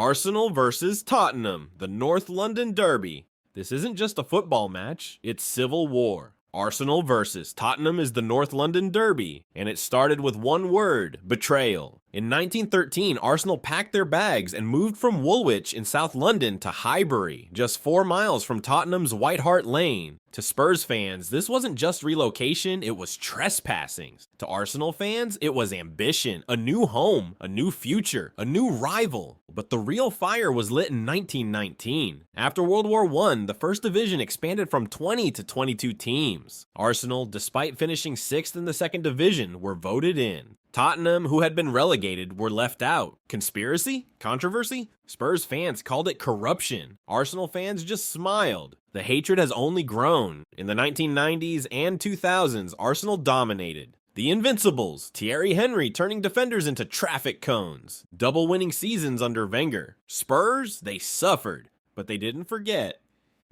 Arsenal versus Tottenham, the North London Derby. This isn't just a football match, it's civil war. Arsenal versus Tottenham is the North London Derby, and it started with one word: betrayal. In 1913, Arsenal packed their bags and moved from Woolwich in South London to Highbury, just 4 miles from Tottenham's White Hart Lane. To Spurs fans, this wasn't just relocation, it was trespassing. To Arsenal fans, it was ambition, a new home, a new future, a new rival. But the real fire was lit in 1919. After World War I, the First Division expanded from 20 to 22 teams. Arsenal, despite finishing 6th in the Second Division, were voted in. Tottenham, who had been relegated, were left out. Conspiracy? Controversy? Spurs fans called it corruption. Arsenal fans just smiled. The hatred has only grown. In the 1990s and 2000s, Arsenal dominated. The Invincibles, Thierry Henry turning defenders into traffic cones. Double winning seasons under Wenger. Spurs, they suffered, but they didn't forget.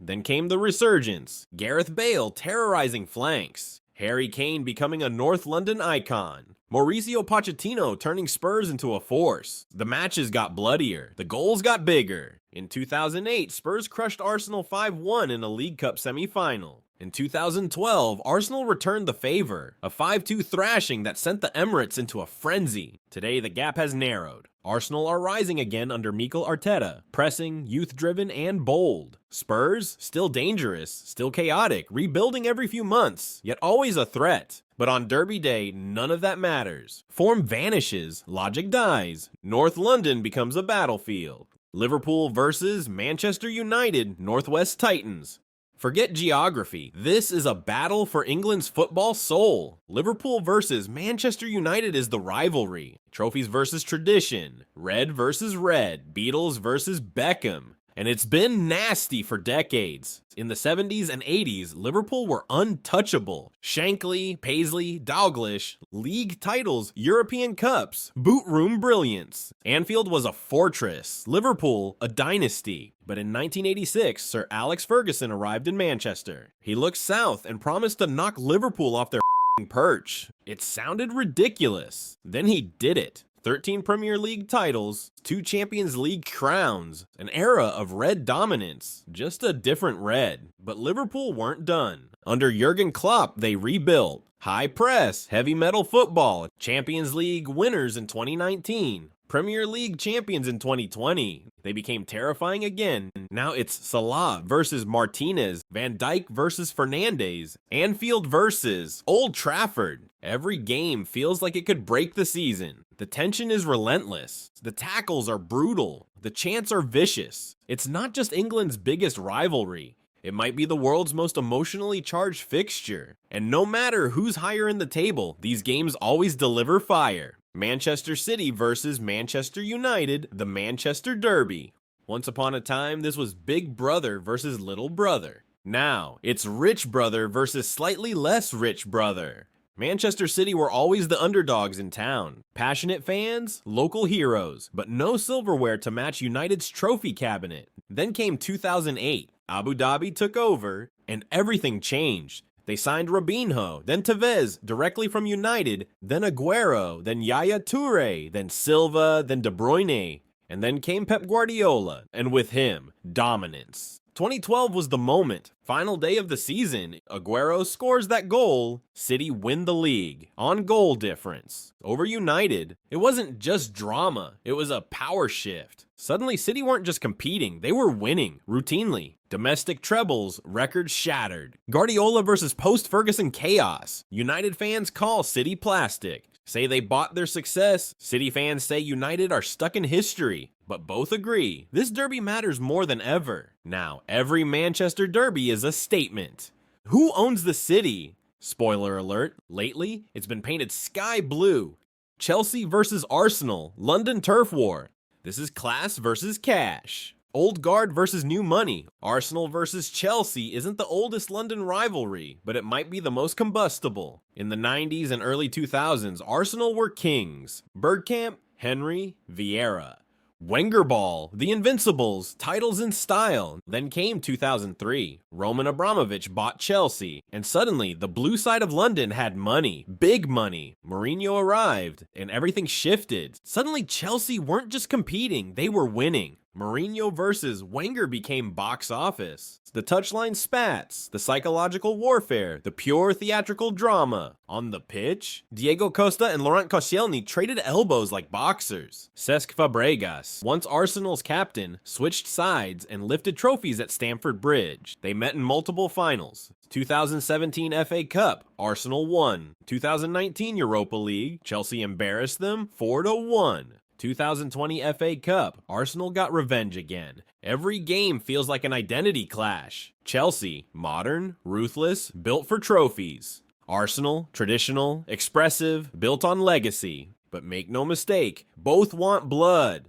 Then came the resurgence. Gareth Bale terrorizing flanks. Harry Kane becoming a North London icon. Mauricio Pochettino turning Spurs into a force. The matches got bloodier. The goals got bigger. In 2008, Spurs crushed Arsenal 5-1 in a League Cup semi-final. In 2012, Arsenal returned the favor, a 5-2 thrashing that sent the Emirates into a frenzy. Today, the gap has narrowed. Arsenal are rising again under Mikel Arteta, pressing, youth-driven, and bold. Spurs, still dangerous, still chaotic, rebuilding every few months, yet always a threat. But on Derby Day, none of that matters. Form vanishes, logic dies, North London becomes a battlefield. Liverpool versus Manchester United, Northwest Titans. Forget geography. This is a battle for England's football soul. Liverpool versus Manchester United is the rivalry. Trophies versus tradition. Red versus red. Beatles versus Beckham. And it's been nasty for decades. In the 70s and 80s, Liverpool were untouchable. Shankly, Paisley, Dalglish, league titles, European Cups, boot room brilliance. Anfield was a fortress, Liverpool a dynasty. But in 1986, Sir Alex Ferguson arrived in Manchester. He looked south and promised to knock Liverpool off their perch. It sounded ridiculous. Then he did it. 13 Premier League titles, 2 Champions League crowns, an era of red dominance, just a different red. But Liverpool weren't done. Under Jurgen Klopp, they rebuilt. High press, heavy metal football, Champions League winners in 2019. Premier League champions in 2020. They became terrifying again. Now it's Salah versus Martinez, Van Dijk versus Fernandes, Anfield versus Old Trafford. Every game feels like it could break the season. The tension is relentless. The tackles are brutal. The chants are vicious. It's not just England's biggest rivalry. It might be the world's most emotionally charged fixture. And no matter who's higher in the table, these games always deliver fire. Manchester City versus Manchester United, the Manchester Derby. Once upon a time, this was big brother versus little brother. Now, it's rich brother versus slightly less rich brother. Manchester City were always the underdogs in town. Passionate fans, local heroes, but no silverware to match United's trophy cabinet. Then came 2008. Abu Dhabi took over, and everything changed. They signed Robinho, then Tevez, directly from United, then Aguero, then Yaya Toure, then Silva, then De Bruyne. And then came Pep Guardiola, and with him, dominance. 2012 was the moment. Final day of the season. Aguero scores that goal. City win the league. On goal difference. Over United. It wasn't just drama. It was a power shift. Suddenly, City weren't just competing. They were winning. Routinely. Domestic trebles. Records shattered. Guardiola versus post-Ferguson chaos. United fans call City plastic. Say they bought their success. City fans say United are stuck in history. But both agree, this derby matters more than ever. Now, every Manchester derby is a statement. Who owns the city? Spoiler alert, lately, it's been painted sky blue. Chelsea versus Arsenal, London turf war. This is class versus cash. Old guard versus new money. Arsenal versus Chelsea isn't the oldest London rivalry, but it might be the most combustible. In the 90s and early 2000s, Arsenal were kings. Bergkamp, Henry, Vieira. Wenger Ball, the Invincibles, titles in style. Then came 2003. Roman Abramovich bought Chelsea, and suddenly the blue side of London had money, big money. Mourinho arrived, and everything shifted. Suddenly Chelsea weren't just competing, they were winning. Mourinho versus Wenger became box office. The touchline spats, the psychological warfare, the pure theatrical drama. On the pitch, Diego Costa and Laurent Koscielny traded elbows like boxers. Cesc Fabregas, once Arsenal's captain, switched sides and lifted trophies at Stamford Bridge. They met in multiple finals. 2017 FA Cup, Arsenal won. 2019 Europa League, Chelsea embarrassed them 4-1. 2020 FA Cup, Arsenal got revenge again. Every game feels like an identity clash. Chelsea, modern, ruthless, built for trophies. Arsenal, traditional, expressive, built on legacy. But make no mistake, both want blood.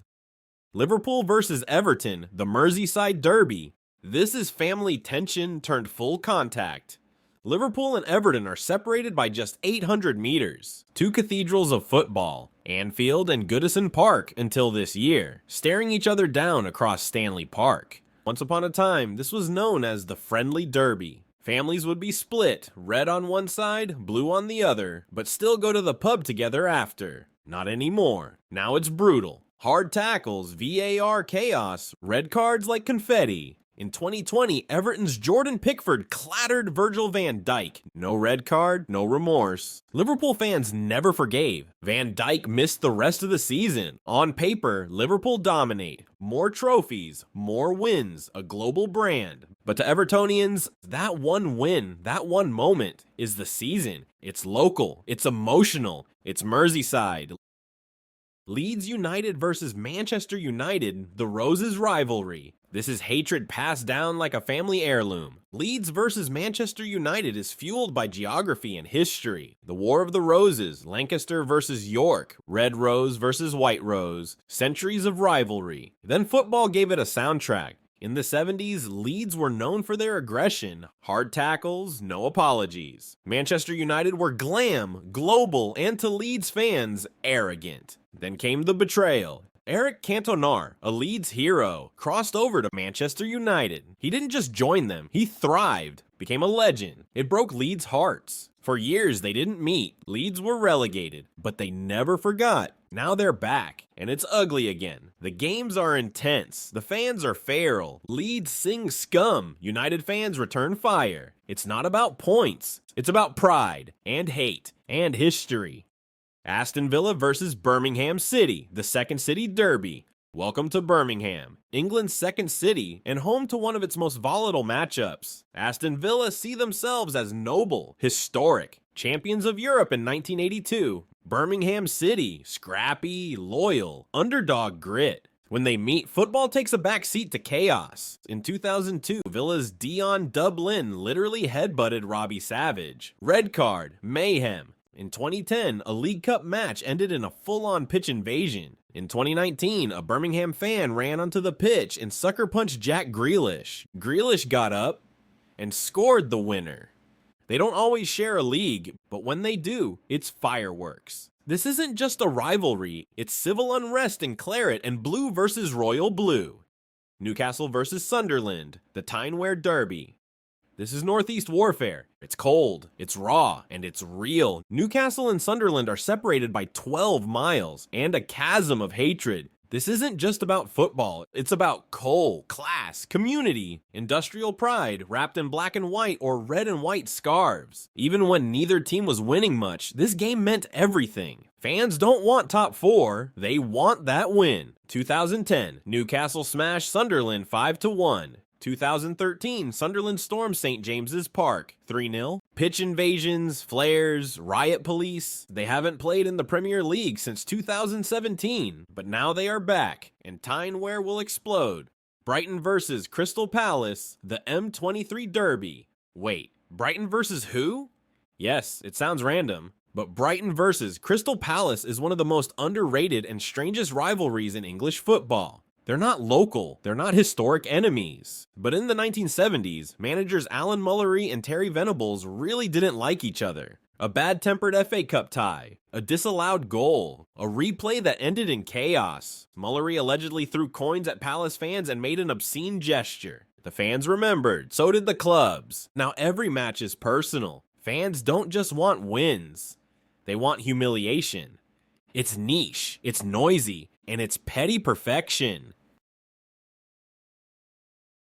Liverpool versus Everton, the Merseyside Derby. This is family tension turned full contact. Liverpool and Everton are separated by just 800 meters. Two cathedrals of football, Anfield and Goodison Park until this year, staring each other down across Stanley Park. Once upon a time, this was known as the Friendly Derby. Families would be split, red on one side, blue on the other, but still go to the pub together after. Not anymore. Now it's brutal. Hard tackles, VAR chaos, red cards like confetti. In 2020, Everton's Jordan Pickford clattered Virgil van Dijk. No red card, no remorse. Liverpool fans never forgave. Van Dijk missed the rest of the season. On paper, Liverpool dominate. More trophies, more wins, a global brand. But to Evertonians, that one win, that one moment is the season. It's local, it's emotional, it's Merseyside. Leeds United versus Manchester United, the Roses rivalry. This is hatred passed down like a family heirloom. Leeds versus Manchester United is fueled by geography and history. The War of the Roses, Lancaster versus York, Red Rose versus White Rose, centuries of rivalry. Then football gave it a soundtrack. In the 70s, Leeds were known for their aggression, hard tackles, no apologies. Manchester United were glam, global, and to Leeds fans, arrogant. Then came the betrayal. Eric Cantona, a Leeds hero, crossed over to Manchester United. He didn't just join them, he thrived, became a legend. It broke Leeds' hearts. For years they didn't meet. Leeds were relegated, but they never forgot. Now they're back, and it's ugly again. The games are intense. The fans are feral. Leeds sing scum. United fans return fire. It's not about points. It's about pride, and hate, and history. Aston Villa versus Birmingham City, the second city derby. Welcome to Birmingham, England's second city and home to one of its most volatile matchups. Aston Villa see themselves as noble, historic, champions of Europe in 1982. Birmingham City, scrappy, loyal, underdog grit. When they meet, football takes a backseat to chaos. In 2002, Villa's Dion Dublin literally headbutted Robbie Savage. Red card, mayhem. In 2010, a League Cup match ended in a full-on pitch invasion. In 2019, a Birmingham fan ran onto the pitch and sucker punched Jack Grealish. Grealish got up and scored the winner. They don't always share a league, but when they do, it's fireworks. This isn't just a rivalry, it's civil unrest in claret and blue versus royal blue. Newcastle versus Sunderland, the Tyne-Wear Derby. This is Northeast warfare. It's cold, it's raw, and it's real. Newcastle and Sunderland are separated by 12 miles and a chasm of hatred. This isn't just about football. It's about coal, class, community, industrial pride wrapped in black and white or red and white scarves. Even when neither team was winning much, this game meant everything. Fans don't want top four, they want that win. 2010, Newcastle smashed Sunderland 5-1. 2013, Sunderland stormed St. James's Park, 3-0. Pitch invasions, flares, riot police. They haven't played in the Premier League since 2017, but now they are back, and Tyne-Wear will explode. Brighton versus Crystal Palace, the M23 Derby. Wait, Brighton versus who? Yes, it sounds random, but Brighton versus Crystal Palace is one of the most underrated and strangest rivalries in English football. They're not local, they're not historic enemies. But in the 1970s, managers Alan Mullery and Terry Venables really didn't like each other. A bad-tempered FA Cup tie, a disallowed goal, a replay that ended in chaos. Mullery allegedly threw coins at Palace fans and made an obscene gesture. The fans remembered, so did the clubs. Now every match is personal. Fans don't just want wins. They want humiliation. It's niche, it's noisy, and it's petty perfection.